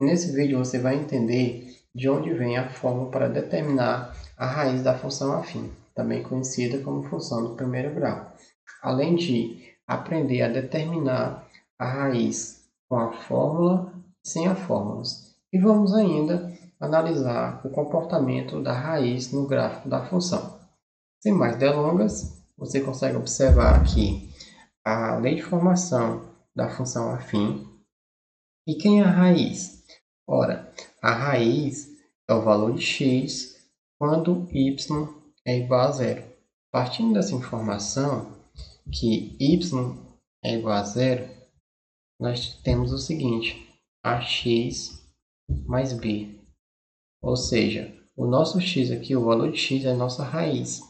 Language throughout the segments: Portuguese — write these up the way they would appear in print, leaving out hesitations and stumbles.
Nesse vídeo você vai entender de onde vem a fórmula para determinar a raiz da função afim, também conhecida como função do primeiro grau, além de aprender a determinar a raiz com a fórmula e sem as fórmulas. E vamos ainda analisar o comportamento da raiz no gráfico da função. Sem mais delongas, você consegue observar aqui a lei de formação da função afim. E quem é a raiz? Ora, a raiz é o valor de x quando y é igual a zero. Partindo dessa informação, que y é igual a zero, nós temos o seguinte, ax mais b. Ou seja, o nosso x aqui, o valor de x é a nossa raiz.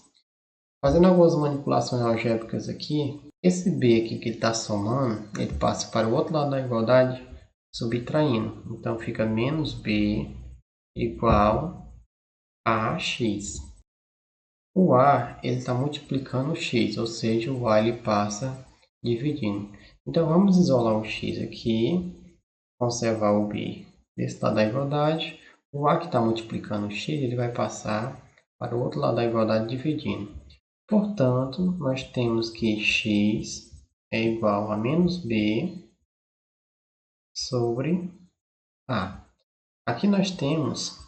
Fazendo algumas manipulações algébricas aqui, esse b aqui que ele está somando, ele passa para o outro lado da igualdade, subtraindo. Então, fica menos b igual a x. O a está multiplicando o x, ou seja, o a ele passa dividindo. Então, vamos isolar o x aqui, conservar o b desse lado da igualdade. O a que está multiplicando o x, ele vai passar para o outro lado da igualdade dividindo. Portanto, nós temos que x é igual a menos b sobre a. Aqui nós temos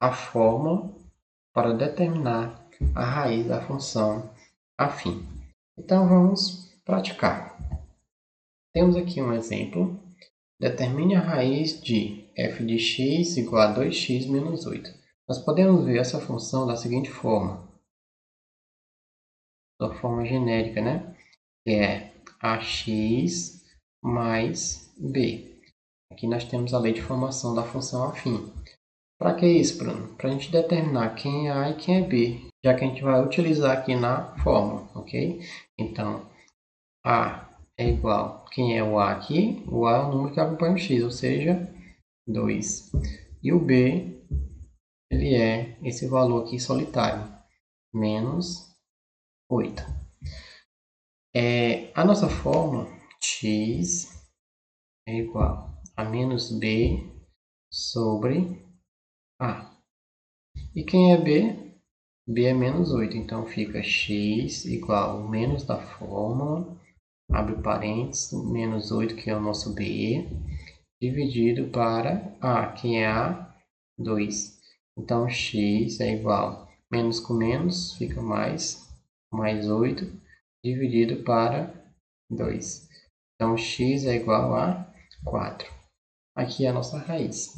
a fórmula para determinar a raiz da função afim. Então, vamos praticar. Temos aqui um exemplo. Determine a raiz de f de x igual a 2x menos 8. Nós podemos ver essa função da seguinte forma. Da forma genérica, né? Que é ax mais b. Aqui nós temos a lei de formação da função afim. Para que isso, Bruno? Para a gente determinar quem é A e quem é B, já que a gente vai utilizar aqui na fórmula, ok? Então, A é igual, quem é o A aqui? O A é o número que acompanha o X, ou seja, 2. E o B, ele é esse valor aqui solitário, menos 8. A nossa fórmula, x é igual a menos b sobre a. E quem é b? B é menos 8, então fica x igual ao menos da fórmula, abre parênteses, menos 8 que é o nosso b, dividido para a, quem é a? 2. Então x é igual, menos com menos, fica mais 8, dividido para 2. Então x é igual a 4. Aqui é a nossa raiz.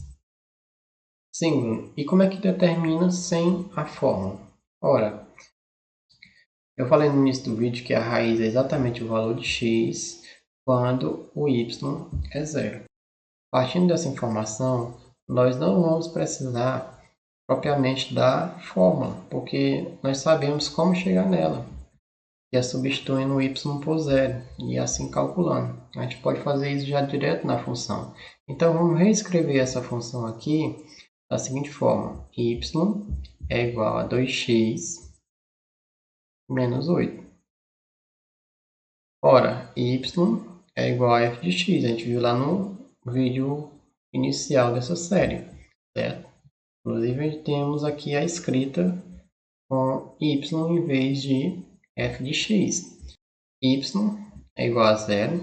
Sim, Bruno. E como é que determina sem a fórmula? Ora, eu falei no início do vídeo que a raiz é exatamente o valor de x quando o y é zero. Partindo dessa informação, nós não vamos precisar propriamente da fórmula, porque nós sabemos como chegar nela, que é substituindo o y por zero e assim calculando. A gente pode fazer isso já direto na função. Então, vamos reescrever essa função aqui da seguinte forma. Y é igual a 2x menos 8. Ora, y é igual a f de x. A gente viu lá no vídeo inicial dessa série, certo? Inclusive, temos aqui a escrita com y em vez de f de x. Y é igual a zero,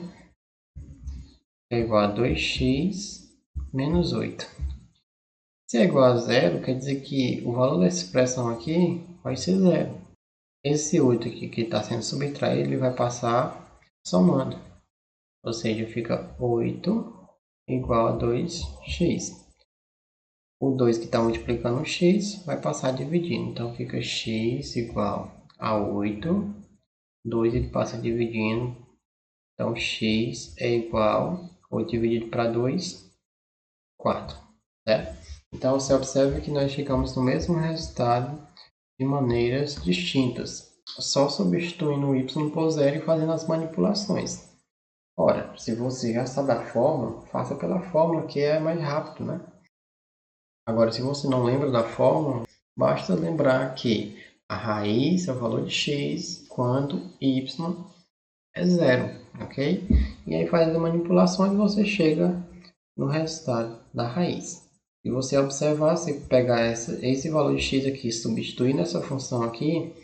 é igual a 2x menos 8. Se é igual a zero, quer dizer que o valor dessa expressão aqui vai ser zero. Esse 8 aqui que está sendo subtraído, ele vai passar somando. Ou seja, fica 8 igual a 2x. O 2 que está multiplicando o x vai passar dividindo. Então, fica x igual a 8. 2 ele passa dividindo. Então, x é igual, 8 dividido para 2, 4. Certo? Então, você observa que nós chegamos no mesmo resultado de maneiras distintas, só substituindo o y por zero e fazendo as manipulações. Ora, se você já sabe a fórmula, faça pela fórmula que é mais rápido, né? Agora, se você não lembra da fórmula, basta lembrar que a raiz é o valor de x quando y é zero, ok? E aí fazendo manipulações você chega no resultado da raiz. Se você observar, se pegar esse valor de x aqui, substituir nessa função aqui,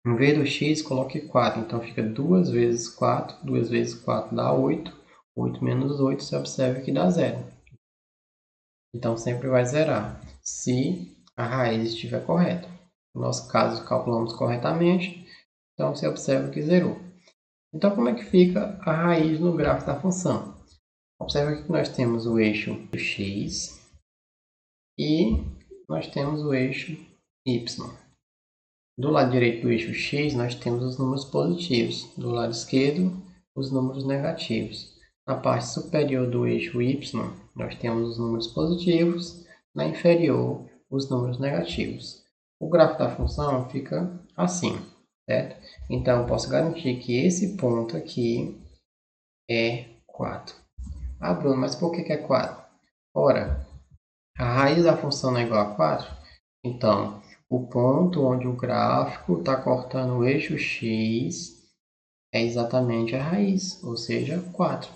em vez do x, coloque 4. Então, fica 2 vezes 4. 2 vezes 4 dá 8. 8 menos 8, você observa que dá 0. Então, sempre vai zerar, se a raiz estiver correta. No nosso caso, calculamos corretamente, então você observa que zerou. Então, como é que fica a raiz no gráfico da função? Observa que nós temos o eixo x e nós temos o eixo y. Do lado direito do eixo x, nós temos os números positivos. Do lado esquerdo, os números negativos. Na parte superior do eixo y, nós temos os números positivos. Na inferior, os números negativos. O gráfico da função fica assim, certo? Então, eu posso garantir que esse ponto aqui é 4. Ah, Bruno, mas por que é 4? Ora, a raiz da função não é igual a 4? Então, o ponto onde o gráfico está cortando o eixo x é exatamente a raiz, ou seja, 4.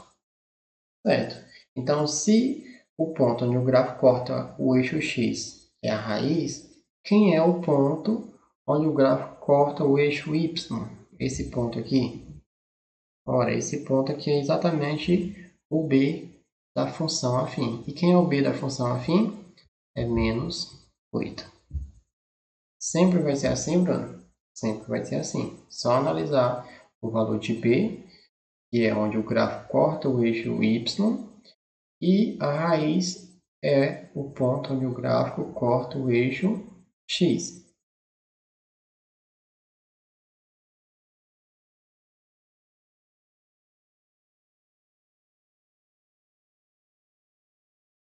Certo? Então, se o ponto onde o gráfico corta o eixo x é a raiz, quem é o ponto onde o gráfico corta o eixo y? Esse ponto aqui. Ora, esse ponto aqui é exatamente o b da função afim. E quem é o b da função afim? É menos 8. Sempre vai ser assim, Bruno? Sempre vai ser assim. Só analisar o valor de b, que é onde o gráfico corta o eixo y, e a raiz é o ponto onde o gráfico corta o eixo x.